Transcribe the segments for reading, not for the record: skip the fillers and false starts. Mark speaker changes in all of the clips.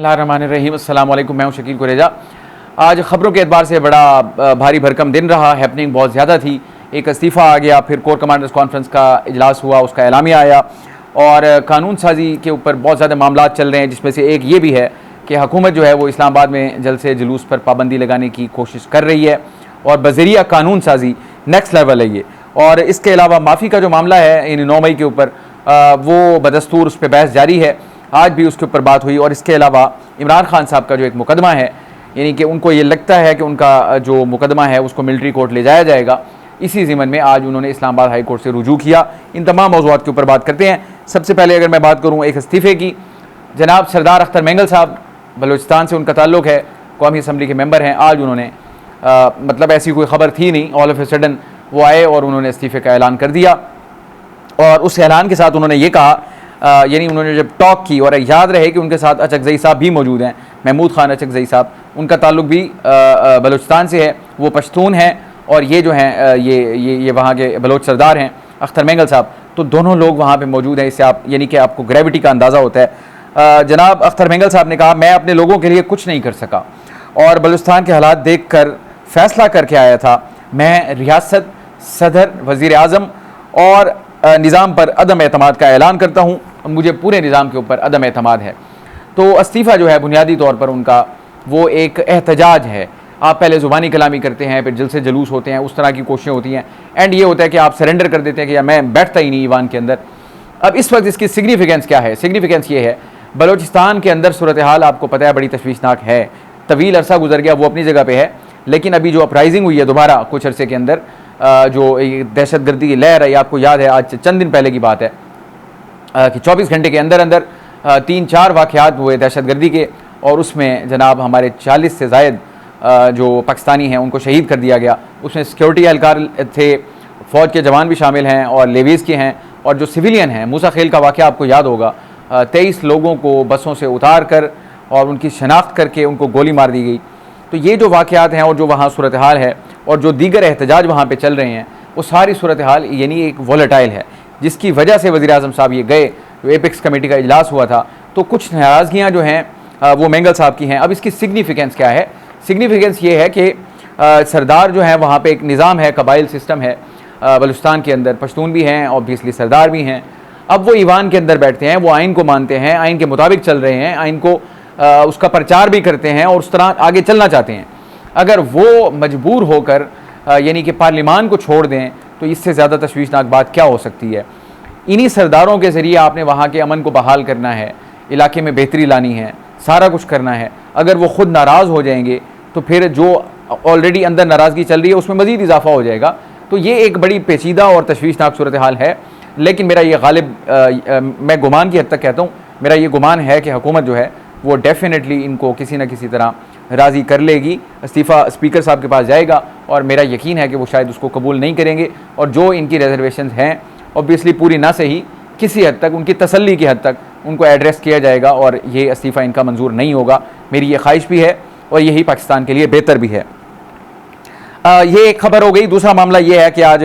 Speaker 1: बिस्मिल्लाहिर्रहमानिर्रहीम। अस्सलाम वालेकुम। मैं हूं शकील कुरेजा। आज ख़बरों के एतबार से बड़ा भारी भरकम दिन रहा। हैपनिंग बहुत ज़्यादा थी। एक इस्तीफ़ा आ गया, फिर कोर कमांडर्स कॉन्फ्रेंस का इजलास हुआ, उसका एलामिया आया और कानून साजी के ऊपर बहुत ज़्यादा मामला चल रहे हैं, जिसमें से एक ये भी है कि हुकूमत जो है वो इस्लामाबाद में जलसे जुलूस पर पाबंदी लगाने की कोशिश कर रही है और बज़रिया कानून साजी नेक्स्ट लेवल है ये। और इसके अलावा माफ़ी का जो मामला है इन 9 मई के ऊपर वो बदस्तूर उस पर बहस जारी है। आज भी उसके ऊपर बात हुई। और इसके अलावा इमरान खान साहब का जो एक मुकदमा है, यानी कि उनको ये लगता है कि उनका जो मुकदमा है उसको मिलिट्री कोर्ट ले जाया जाएगा, इसी ज़िमन में आज उन्होंने इस्लामाबाद हाई कोर्ट से रुजू किया। इन तमाम मौज़ूआत के ऊपर बात करते हैं। सबसे पहले अगर मैं बात करूँ एक इस्तीफ़े की, जनाब सरदार अख्तर मेंगल साहब, बलूचिस्तान से उनका ताल्लुक़ है, कौमी असम्बली के मेंबर हैं। आज उन्होंने मतलब ऐसी कोई ख़बर थी नहीं, ऑल ऑफ ए सडन वो आए और उन्होंने इस्तीफ़े का ऐलान कर दिया। और उस ऐलान के साथ उन्होंने ये कहा, यानी उन्होंने जब टॉक की, और याद रहे कि उनके साथ अचकज़ई साहब भी मौजूद हैं, महमूद खान अचकज़ई साहब, उनका ताल्लुक़ भी बलूचिस्तान से है, वो पश्तून हैं और ये जो हैं ये वहाँ के बलोच सरदार हैं अख्तर मेंगल साहब। तो दोनों लोग वहाँ पे मौजूद हैं। इससे आप यानी कि आपको ग्रेविटी का अंदाज़ा होता है। जनाब अख्तर मेंगल साहब ने कहा, मैं अपने लोगों के लिए कुछ नहीं कर सका और बलूचिस्तान के हालात देख कर फ़ैसला करके आया था। मैं रियासत, सदर, वज़ीर आज़म और निज़ाम पर अदम एतमाद का ऐलान करता हूँ। मुझे पूरे निज़ाम के ऊपर अदम एतमाद है। तो इस्तीफ़ा जो है बुनियादी तौर पर उनका वो एक एहतजाज है। आप पहले ज़ुबानी कलामी करते हैं, फिर जलसे जुलूस होते हैं, उस तरह की कोशिशें होती हैं, एंड ये होता है कि आप सरेंडर कर देते हैं कि या मैं बैठता ही नहीं ईवान के अंदर। अब इस वक्त इसकी सिग्निफिकेंस क्या है? सिग्निफिकेंस ये है, बलूचिस्तान के अंदर सूरत हाल आपको पता है बड़ी तशवीशनाक है। तवील अरसा गुजर गया, वो अपनी जगह पर है, लेकिन अभी जो अपराइजिंग हुई है दोबारा कुछ अरसे के अंदर, जो दहशत गर्दी की लहर है, आपको याद है आज चंद दिन पहले की बात है कि 24 घंटे के अंदर अंदर 3-4 वाक़यात हुए दहशत गर्दी के, और उसमें जनाब हमारे 40 से ज़ायद जो पाकिस्तानी हैं उनको शहीद कर दिया गया। उसमें सिक्योरिटी एहलकार थे, फ़ौज के जवान भी शामिल हैं और लेवीज़ के हैं, और जो सिविलियन हैं। मूसा खेल का वाक़या आपको याद होगा, 23 लोगों को बसों से उतार कर और उनकी शनाख्त करके उनको गोली मार दी गई। तो ये जो वाक़यात हैं और जो वहाँ सूरत हाल है और जो दीगर एहतजाज वहाँ पे चल रहे हैं, वो सारी सूरत हाल यानी एक वोलेटाइल है, जिसकी वजह से वज़ीर आज़म साहब ये गए। जो एपेक्स कमेटी का इजलास हुआ था, तो कुछ नाराज़गियाँ जो हैं वो मेंगल साहब की हैं। अब इसकी सिग्निफिकेंस क्या है? सिग्निफिकेंस ये है कि सरदार जो हैं वहाँ पे एक निज़ाम है, कबाइल सिस्टम है बलूचिस्तान के अंदर, पश्तून भी हैं, ऑब्वियसली सरदार भी हैं। अब वो ईवान के अंदर बैठते हैं, वो आइन को मानते हैं, आइन के मुताबिक चल रहे हैं, आइन को उसका प्रचार भी करते हैं और उस तरह आगे चलना चाहते हैं। अगर वो मजबूर होकर यानी कि पार्लिमान को छोड़ दें, तो इससे ज़्यादा तशवीशनाक बात क्या हो सकती है? इन्हीं सरदारों के ज़रिए आपने वहाँ के अमन को बहाल करना है, इलाके में बेहतरी लानी है, सारा कुछ करना है। अगर वो ख़ुद नाराज़ हो जाएंगे तो फिर जो ऑलरेडी अंदर नाराज़गी चल रही है उसमें मज़ीद इजाफा हो जाएगा। तो ये एक बड़ी पेचीदा और तशवीशनाक सूरत हाल है। लेकिन मेरा ये गालिब मैं गुमान की हद तक कहता हूँ, मेरा ये गुमान है कि हुकूमत जो है वो डेफिनेटली इनको किसी न किसी तरह राज़ी कर लेगी। इस्तीफ़ा स्पीकर साहब के पास जाएगा और मेरा यकीन है कि वो शायद उसको कबूल नहीं करेंगे, और जो इनकी रिजर्वेशन हैं ऑब्वियसली पूरी ना सही, किसी हद तक उनकी तसल्ली की हद तक उनको एड्रेस किया जाएगा और ये इस्तीफ़ा इनका मंजूर नहीं होगा। मेरी ये ख्वाहिश भी है और यही पाकिस्तान के लिए बेहतर भी है। ये एक खबर हो गई। दूसरा मामला ये है कि आज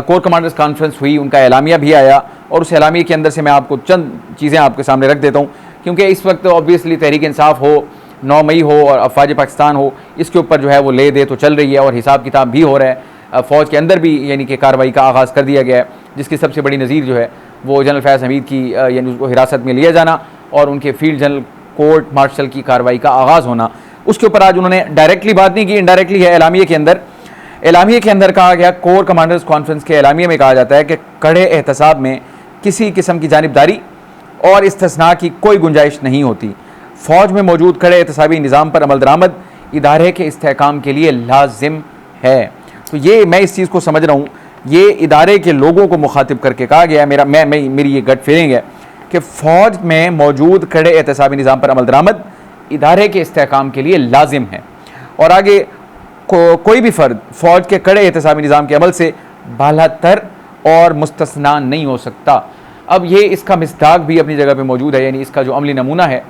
Speaker 1: कोर कमांडर्स कॉन्फ्रेंस हुई, उनका एलामिया भी आया, और उस एलामिया के अंदर से मैं आपको चंद चीज़ें आपके सामने रख देता हूँ, क्योंकि इस वक्त ऑब्वियसली तहरीक इंसाफ हो, 9 मई हो और अफवाज पाकिस्तान हो, इसके ऊपर जो है वो ले दे तो चल रही है और हिसाब किताब भी हो रहा है। फ़ौज के अंदर भी यानी कि कार्रवाई का आगाज़ कर दिया गया है, जिसकी सबसे बड़ी नज़ीर जो है वो जनरल फैज़ हमीद की यानी उसको हिरासत में लिया जाना और उनके फील्ड जनरल कोर्ट मार्शल की कार्रवाई का आगाज़ होना। उसके ऊपर आज उन्होंने डायरेक्टली बात नहीं की, इनडायरेक्टली है एलामिया के अंदर। एलामिया के अंदर कहा गया, कोर कमांडर्स कॉन्फ्रेंस के एलामिया में कहा जाता है कि कड़े एहतसाब में किसी किस्म की जानिबदारी और इस्तिस्ना की कोई गुंजाइश नहीं होती। फ़ौज में मौजूद कड़े एहतसाबी निज़ाम पर अमल दरामद इदारे के इस्तेहकाम के लिए लाजिम है। तो ये मैं इस चीज़ को समझ रहा हूँ, ये इदारे के लोगों को मुखातिब करके कहा गया है। मेरी ये गट फीलिंग है कि फ़ौज में मौजूद कड़े एहतसाबी निज़ाम पर अमल दरामद इदारे के इस्तेहकाम के लिए लाजिम है, और आगे कोई भी फ़र्द फ़ौज के कड़े एहतसाबी निज़ाम के अमल से बालातर और मुस्तस्ना नहीं हो सकता। अब ये इसका मिस्दाक भी अपनी जगह पे मौजूद है, यानी इसका जो अमली नमूना है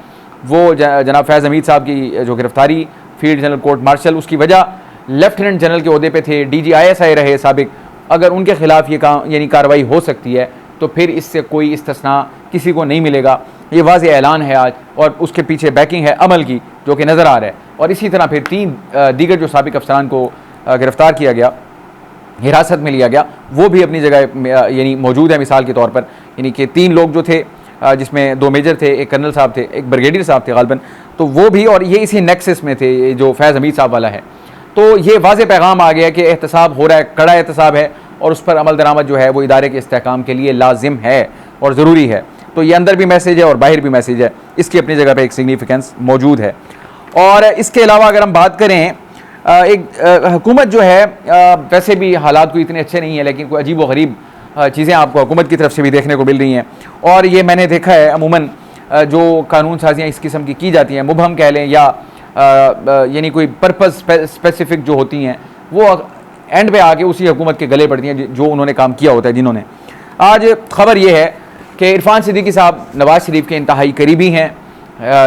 Speaker 1: वो जनाब फैज़ हमीद साहब की जो गिरफ़्तारी फील्ड जनरल कोर्ट मार्शल, उसकी वजह लेफ्टिनेंट जनरल के ओहदे पे थे, DGISI रहे साबिक, अगर उनके ख़िलाफ़ ये काम यानी कार्रवाई हो सकती है तो फिर इससे कोई इस्तिस्ना किसी को नहीं मिलेगा। ये वाज़ेह ऐलान है आज और उसके पीछे बैकिंग है अमल की, जो कि नज़र आ रहा है। और इसी तरह फिर 3 दीगर जो साबिक अफसरान को गिरफ्तार किया गया, हिरासत में लिया गया, वो भी अपनी जगह यानी मौजूद है। मिसाल के तौर पर यानी कि 3 लोग जो थे, जिसमें 2 मेजर थे, एक कर्नल साहब थे, एक ब्रिगेडियर साहब थे गालबन, तो वो भी, और ये इसी नेक्सस में थे जो फैज़ हमीद साहब वाला है। तो ये वाज़े पैगाम आ गया कि एहतसाब हो रहा है, कड़ा एहतसाब है, और उस पर अमल दरामद जो है वो इदारे के इस्तेहकाम के लिए लाजिम है और ज़रूरी है। तो ये अंदर भी मैसेज है और बाहर भी मैसेज है, इसकी अपनी जगह पे एक सिग्निफिकेंस मौजूद है। और इसके अलावा अगर हम बात करें, एक हुकूमत जो है, वैसे भी हालात कोई इतने अच्छे नहीं है, लेकिन कोई अजीब व गरीब चीज़ें आपको हुकूमत की तरफ से भी देखने को मिल रही हैं। और ये मैंने देखा है अमूमन जो कानून साजियाँ इस किस्म की जाती हैं, मुबहम कह लें या यानी कोई पर्पस स्पेसिफिक जो होती हैं, वो एंड पे आके उसी हुकूमत के गले पड़ती हैं जो उन्होंने काम किया होता है जिन्होंने। आज खबर ये है कि इरफान सिद्दीकी साहब नवाज शरीफ के इंतहाई करीबी हैं,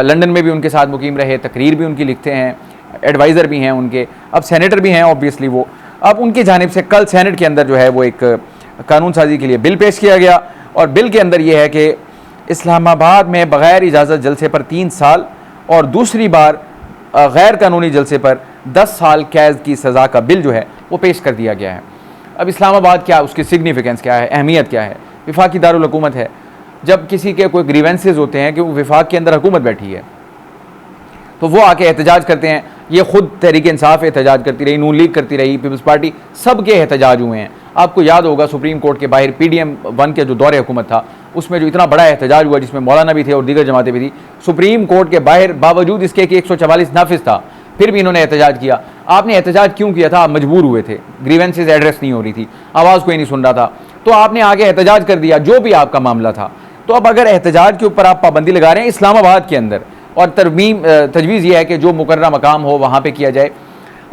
Speaker 1: लंदन में भी उनके साथ मुकीम रहे, तकरीर भी उनकी लिखते हैं, एडवाइज़र भी हैं उनके, अब सेनेटर भी हैं ऑब्वियसली वो। अब उनकी जानिब से कल सेनेट के अंदर जो है वो एक कानून साजी के लिए बिल पेश किया गया, और बिल के अंदर ये है कि इस्लामाबाद में बग़ैर इजाज़त जलसे पर 3 साल और दूसरी बार गैर कानूनी जलसे पर 10 साल कैद की सज़ा का बिल जो है वो पेश कर दिया गया है। अब इस्लामाबाद क्या, उसकी सिग्निफिकेंस क्या है, अहमियत क्या है? विफाकी दारुल हुकूमत है। जब किसी के कोई ग्रीवेंसेस होते हैं कि वो विफाक के अंदर हुकूमत बैठी है, तो वो आके एहतजाज करते हैं। ये खुद तहरीक इंसाफ एहतजाज करती रही, नून लीग करती रही, पीपल्स पार्टी, सब के एहतजाज हुए हैं। आपको याद होगा सुप्रीम कोर्ट के बाहर PDM 1 के जो दौरे हुकूमत था, उसमें जो इतना बड़ा एहतजाज हुआ, जिसमें मौलाना भी थे और दीगर जमातें भी थी, सुप्रीम कोर्ट के बाहर, बावजूद इसके कि 144 नाफिज था, फिर भी इन्होंने एहतजाज किया। आपने एहतजाज क्यों किया था? आप मजबूर हुए थे, ग्रीवेंसेज एड्रेस नहीं हो रही थी, आवाज़ कोई नहीं सुन रहा था, तो आपने आगे एहतजाज कर दिया, जो भी आपका मामला था। तो अब अगर एहतजाज के ऊपर आप पाबंदी लगा रहे हैं इस्लामाबाद के अंदर, और तजवीज़ यह है कि जो मुकर्ररा मकाम हो वहाँ पे किया जाए।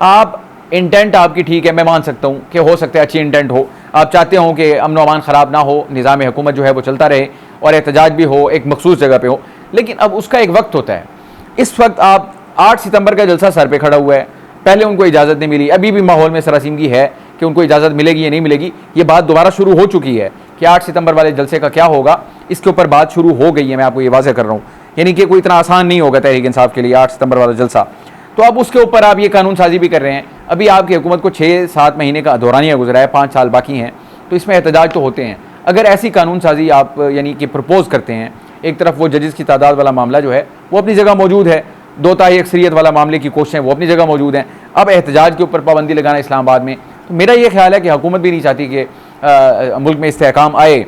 Speaker 1: आप इंटेंट आपकी ठीक है, मैं मान सकता हूँ कि हो सकता है अच्छी इंटेंट हो, आप चाहते हो कि अमन व अमान ख़राब ना हो, निज़ाम हुकूमत जो है वो चलता रहे और एहतजाज भी हो एक मखसूस जगह पे हो, लेकिन अब उसका एक वक्त होता है। इस वक्त आप 8 सितंबर का जलसा सर पे खड़ा हुआ है, पहले उनको इजाज़त नहीं मिली, अभी भी माहौल में सरासीमगी है कि उनको इजाज़त मिलेगी या नहीं मिलेगी। ये बात दोबारा शुरू हो चुकी है कि 8 सितंबर वाले जलसे का क्या होगा, इसके ऊपर बात शुरू हो गई है। मैं आपको ये वाज़ेह कर रहा हूँ, यानी कि कोई इतना आसान नहीं होगा तहरीक इंसाफ के लिए 8 सितंबर वाला जलसा। तो अब उसके ऊपर आप ये कानून साजी भी कर रहे हैं। अभी आपकी हुकूमत को 6-7 महीने का दौरानिया गुजरा है, 5 साल बाकी हैं, तो इसमें एहतजाज तो होते हैं। अगर ऐसी कानून साजी आप यानी कि प्रपोज़ करते हैं, एक तरफ वो जजेस की तादाद वाला मामला जो है वो अपनी जगह मौजूद है, 2 तिहाई अक्सरियत वाला मामले की कोशिशें वो अपनी जगह मौजूद हैं, अब एहतजाज के ऊपर पाबंदी लगाना इस्लामाबाद में, तो मेरा ये ख्याल है कि हुकूमत भी नहीं चाहती कि मुल्क में इस्तेहकाम आए।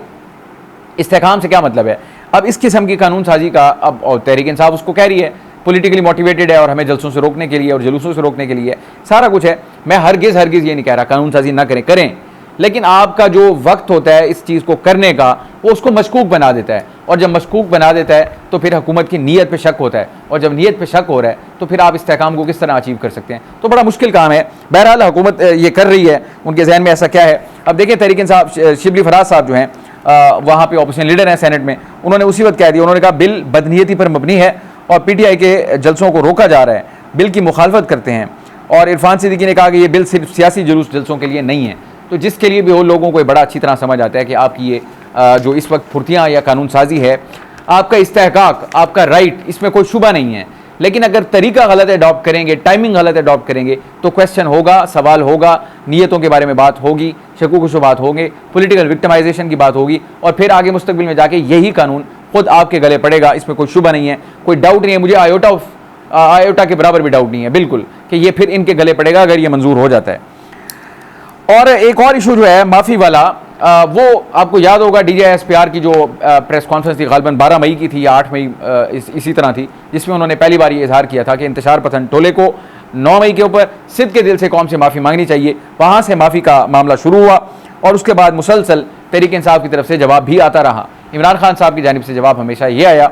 Speaker 1: इस्तेहकाम से क्या मतलब है? अब इस किस्म की कानून साजी का, अब और तहरीक इंसाफ उसको कह रही है पॉलिटिकली मोटिवेटेड है और हमें जलसों से रोकने के लिए और जुलूसों से रोकने के लिए सारा कुछ है। मैं हरगिज़ ये नहीं कह रहा कानून साजी ना करें, लेकिन आपका जो वक्त होता है इस चीज़ को करने का, वो उसको मशकूक बना देता है, और जब मशकूक बना देता है तो फिर हुकूमत की नीयत पे शक होता है, और जब नीयत पे शक हो रहा है तो फिर आप इस्तेहकाम को किस तरह अचीव कर सकते हैं? तो बड़ा मुश्किल काम है। बहरहाल हुकूमत ये कर रही है, उनके जहन में ऐसा क्या है। अब देखिए तहरीक इंसाफ शिबली फराज साहब जो हैं वहाँ पे अपोजिशन लीडर हैं सेनेट में, उन्होंने उसी वक्त कह दिया, उन्होंने कहा बिल बदनीयती पर मबनी है और PTI के जलसों को रोका जा रहा है, बिल की मुखालफत करते हैं। और इरफान सिद्दीकी ने कहा कि ये बिल सिर्फ सियासी जलसों के लिए नहीं है, तो जिसके लिए भी वो लोगों को बड़ा अच्छी तरह समझ आता है कि आपकी ये जो इस वक्त फुर्तियाँ या कानून साजी है, आपका इस्तेहकाक, आपका राइट, इसमें कोई शुबा नहीं है। लेकिन अगर तरीका गलत अडॉप्ट करेंगे, टाइमिंग गलत अडॉप्ट करेंगे, तो क्वेश्चन होगा, सवाल होगा, नीयतों के बारे में बात होगी, शकूक शुबात होंगे, पॉलिटिकल विक्टिमाइजेशन की बात होगी, और फिर आगे मुस्तकबिल में जाके यही कानून खुद आपके गले पड़ेगा। इसमें कोई शुबा नहीं है, कोई डाउट नहीं है, मुझे आयोटा के बराबर भी डाउट नहीं है बिल्कुल कि ये फिर इनके गले पड़ेगा अगर ये मंजूर हो जाता है। और एक और इशू जो है माफ़ी वाला, वो आपको याद होगा DGI-SPR की जो प्रेस कॉन्फ्रेंस थी, गालबन 12 मई की थी या 8 मई इसी तरह थी, जिसमें उन्होंने पहली बार ये इजहार किया था कि इंतशार पसंद टोले को 9 मई के ऊपर सिद्ध के दिल से कौम से माफ़ी मांगनी चाहिए। वहाँ से माफ़ी का मामला शुरू हुआ और उसके बाद मुसलसल तहरीक इंसाफ की तरफ से जवाब भी आता रहा। इमरान खान साहब की जानिब से जवाब हमेशा ये आया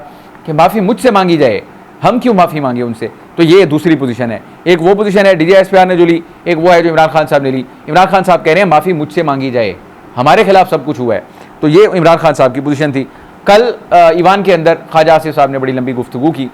Speaker 1: कि माफ़ी मुझसे मांगी जाए, हम क्यों माफ़ी मांगे उनसे। तो ये दूसरी पोजीशन है। एक वो पोजीशन है DGI-SPR ने जो ली, एक वो है जो इमरान खान साहब ने ली। इमरान खान साहब कह रहे हैं माफ़ी मुझसे मांगी जाए, हमारे खिलाफ सब कुछ हुआ है। तो ये इमरान खान साहब की पोजीशन थी। कल ईवान के अंदर ख्वाजा आसिफ साहब ने बड़ी लंबी गुफ्तगू की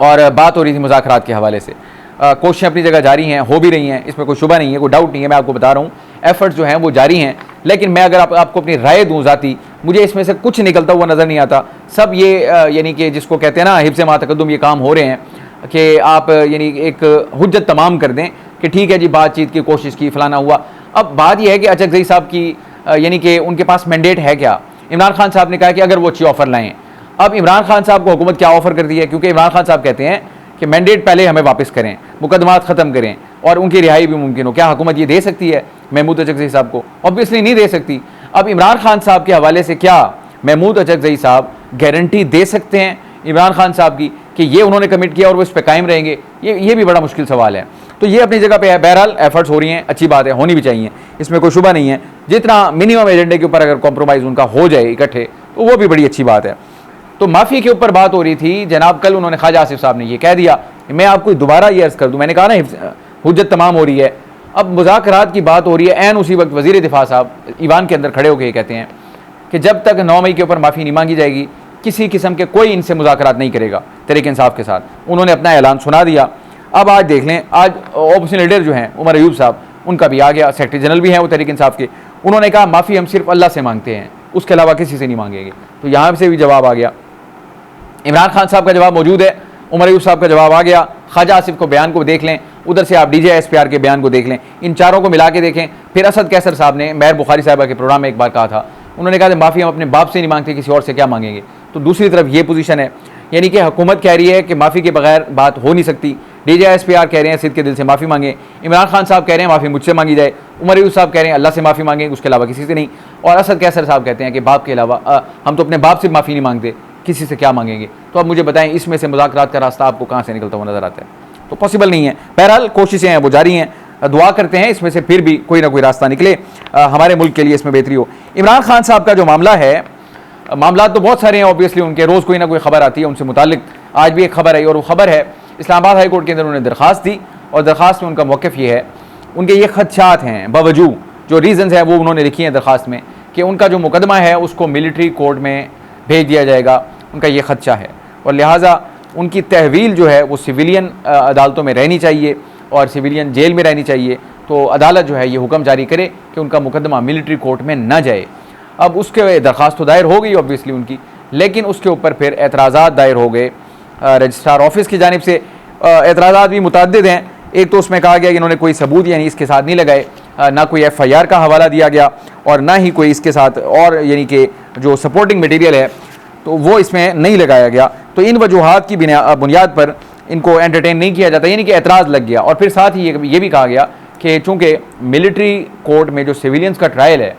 Speaker 1: और बात हो रही थी मुज़ाकरात के हवाले से। कोशिशें अपनी जगह जारी हैं, हो भी रही हैं, इसमें कोई शुबा नहीं है, कोई डाउट नहीं है। मैं आपको बता रहा हूँ एफर्ट्स जो हैं वो जारी हैं, लेकिन मैं अगर आपको अपनी राय दूँ ज़ाती, मुझे इसमें से कुछ निकलता हुआ नज़र नहीं आता। सब ये यानी कि जिसको कहते हैं ना हिफ्ज़ मा तक़द्दुम, ये काम हो रहे हैं कि आप यानी एक हुज्जत तमाम कर दें कि ठीक है जी बातचीत की कोशिश की, फलाना हुआ। अब बात यह है कि अचकज़ई साहब की यानी कि उनके पास मैंडेट है क्या? इमरान खान साहब ने कहा कि अगर वो अच्छी ऑफ़र लाएँ। अब इमरान खान साहब को हुकूमत क्या ऑफ़र करती है? क्योंकि इमरान खान साहब कहते हैं कि मैंडेट पहले हमें वापस करें, मुकदमात ख़त्म करें और उनकी रिहाई भी मुमकिन हो। क्या हुकूमत ये दे सकती है महमूद अचकज़ई साहब को? ऑब्वियसली नहीं दे सकती। अब इमरान खान साहब के हवाले से क्या महमूद अचकज़ई साहब गारंटी दे सकते हैं इमरान खान साहब की कि ये उन्होंने कमिट किया और वो इस पर कायम रहेंगे? ये भी बड़ा मुश्किल सवाल है। तो ये अपनी जगह पे है। बहरहाल एफर्ट्स हो रही हैं, अच्छी बात है, होनी भी चाहिए, इसमें कोई शुबा नहीं है। जितना मिनिमम एजेंडे के ऊपर अगर कॉम्प्रोमाइज़ उनका हो जाए इकट्ठे तो वो भी बड़ी अच्छी बात है। तो माफ़ी के ऊपर बात हो रही थी जनाब, कल उन्होंने ख्वाजा आसिफ साहब ने ये कह दिया। मैं आपको दोबारा ये अर्ज़ कर दूँ, मैंने कहा ना हुज्जत तमाम हो रही है, अब मुज़ाकरात की बात हो रही है। ऐन उसी वक्त वज़ीर दिफा साहब ईवान के अंदर खड़े होकर ये कहते हैं कि जब तक 9 मई के ऊपर माफ़ी नहीं मांगी जाएगी किसी किस्म के कोई इनसे मुज़ाकरात नहीं करेगा तहरीक इंसाफ के साथ। उन्होंने अपना ऐलान सुना दिया। अब आज देख लें, आज ऑपोजिशन लीडर जो हैं उमर अयूब साहब, उनका भी आ गया, सेक्रेटरी जनरल भी हैं वो तहरीक इंसाफ के, उन्होंने कहा माफ़ी हम सिर्फ अल्लाह से मांगते हैं, उसके अलावा किसी से नहीं मांगेंगे। तो यहाँ से भी जवाब आ गया। इमरान खान साहब का जवाब मौजूद है, उमर अयूब साहब का जवाब आ गया। ख्वाजा आसिफ को बयान को देख लें, उधर से आप DJSPR के बयान को देख लें, इन चारों को मिला के देखें। फिर असद कैसर साहब ने महर बुखारी साहिबा के प्रोग्राम में एक बार कहा था, उन्होंने कहा माफ़ी हम अपने बाप से नहीं मांगते, किसी और से क्या मांगेंगे। तो दूसरी तरफ ये पोजीशन है, यानी कि हुकूमत कह रही है कि माफ़ी के बगैर बात हो नहीं सकती। DJSPR कह रहे हैं सिद्ध के दिल से माफ़ी मांगे, इमरान खान साहब कह रहे हैं माफ़ी मुझसे मांगी जाए, उमर अयूब साहब कह रहे हैं अल्लाह से माफ़ी मांगे, उसके अलावा किसी से नहीं। और असद कैसर साहब कहते हैं कि बाप के अलावा हम तो अपने बाप से माफ़ी नहीं मांगते, किसी से क्या मांगेंगे। तो अब मुझे बताएं इसमें से मुज़ाकरात का रास्ता आपको कहाँ से निकलता हुआ नज़र आता है? तो पॉसिबल नहीं है। बहरहाल कोशिशें हैं वो जारी हैं, दुआ करते हैं इसमें से फिर भी कोई ना कोई रास्ता निकले, हमारे मुल्क के लिए इसमें बेहतरी हो। इमरान खान साहब का जो मामला है, मामला तो बहुत सारे हैं ऑब्वियसली, उनके रोज़ कोई ना कोई खबर आती है उनसे मुतालिक। आज भी एक खबर आई और वो खबर है इस्लामाबाद हाई कोर्ट के अंदर उन्होंने दरख्वास्त दी और दरख्वास्त में उनका मौक़िफ़ ये है, उनके ये खदशात हैं बावजूद जो रीज़न्स हैं वो उन्होंने लिखी हैं दरख्वास्त में कि उनका जो मुकदमा है उसको मिलिट्री कोर्ट में भेज दिया जाएगा, उनका ये खदशा है और लिहाजा उनकी तहवील जो है वो सिविलियन अदालतों में रहनी चाहिए और सिविलियन जेल में रहनी चाहिए। तो अदालत जो है ये हुक्म जारी करे कि उनका मुकदमा मिलिट्री कोर्ट में न जाए। अब उसके दरख्वास्त तो दायर हो गई ऑब्वियसली उनकी, लेकिन उसके ऊपर फिर एतराज़ात दायर हो गए रजिस्ट्रार ऑफिस की जानिब से। एतराज़ात भी मुतअद्दिद हैं। एक तो उसमें कहा गया कि इन्होंने कोई सबूत यानी इसके साथ नहीं लगाए, ना कोई FIR का हवाला दिया गया और ना ही कोई इसके साथ और यानी कि जो सपोर्टिंग मटीरियल है तो वो इसमें नहीं लगाया गया। तो इन वजूहात की बुनियाद पर इनको एंटरटेन नहीं किया जाता, यानी कि एतराज़ लग गया। और फिर साथ ही ये भी कहा गया कि चूँकि मिलिट्री कोर्ट में जो सिविलियंस का ट्रायल है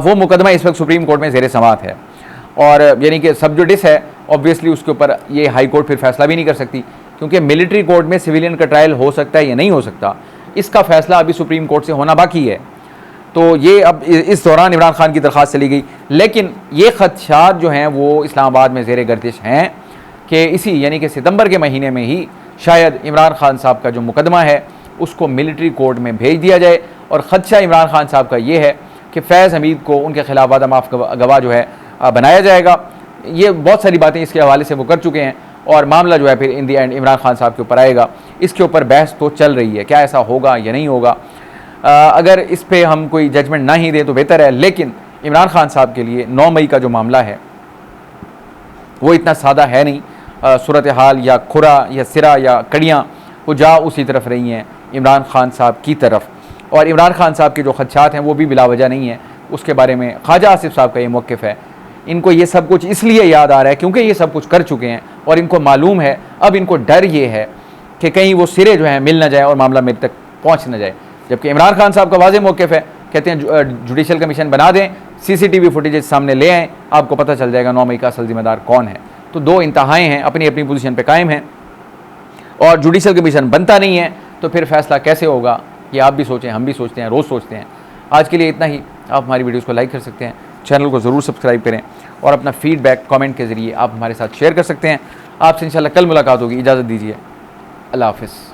Speaker 1: वो मुकदमा इस वक्त सुप्रीम कोर्ट में ज़ेर समाअत है और यानी कि सब जुडिस है, ऑब्वियसली उसके ऊपर ये हाई कोर्ट फिर फैसला भी नहीं कर सकती क्योंकि मिलिट्री कोर्ट में सिविलियन का ट्रायल हो सकता है या नहीं हो सकता, इसका फैसला अभी सुप्रीम कोर्ट से होना बाकी है। तो ये अब इस दौरान इमरान खान की दरख्वास्त चली गई, लेकिन ये खदशात जो हैं वो इस्लामाबाद में ज़ेर गर्दिश हैं कि इसी यानी कि सितंबर के महीने में ही शायद इमरान खान साहब का जो मुकदमा है उसको मिलिट्री कोर्ट में भेज दिया जाए। और ख़दशा इमरान खान साहब का ये है कि फैज़ हमीद को उनके खिलाफ वादा माफ़ गवाह जो है बनाया जाएगा। ये बहुत सारी बातें इसके हवाले से वो कर चुके हैं और मामला जो है फिर इन दी एंड इमरान खान साहब के ऊपर आएगा। इसके ऊपर बहस तो चल रही है, क्या ऐसा होगा या नहीं होगा। अगर इस पर हम कोई जजमेंट ना ही दें तो बेहतर है, लेकिन इमरान खान साहब के लिए 9 मई का जो मामला है वो इतना सादा है नहीं। सूरत हाल या खुरा या सिरा या कड़ियाँ वो जा उसी तरफ रही हैं इमरान खान साहब की तरफ, और इमरान खान साहब के जो खदशात हैं वो भी बिलावजह नहीं है। उसके बारे में ख्वाजा आसिफ साहब का ये मौक़िफ़ है, इनको ये सब कुछ इसलिए याद आ रहा है क्योंकि ये सब कुछ कर चुके हैं और इनको मालूम है। अब इनको डर ये है कि कहीं वो सिरे जो हैं मिल ना जाए और मामला मेरे तक पहुँच ना जाए। जबकि इमरान खान साहब का वाज़ेह मौक़िफ़ है, कहते हैं जुडिशल कमीशन बना दें, CCTV फुटेजेस सामने ले आएँ, आपको पता चल जाएगा 9 मई का असल ज़िम्मेदार कौन है। तो दो इंतहाएँ हैं, अपनी अपनी पोजीशन पे कायम हैं और जुडिशल कमीशन बनता नहीं है तो फिर फैसला कैसे होगा ये आप भी सोचें, हम भी सोचते हैं, रोज़ सोचते हैं। आज के लिए इतना ही। आप हमारी वीडियोस को लाइक कर सकते हैं, चैनल को ज़रूर सब्सक्राइब करें और अपना फीडबैक कमेंट के ज़रिए आप हमारे साथ शेयर कर सकते हैं। आपसे इंशाल्लाह कल मुलाकात होगी। इजाज़त दीजिए, अल्लाह हाफ़िज़।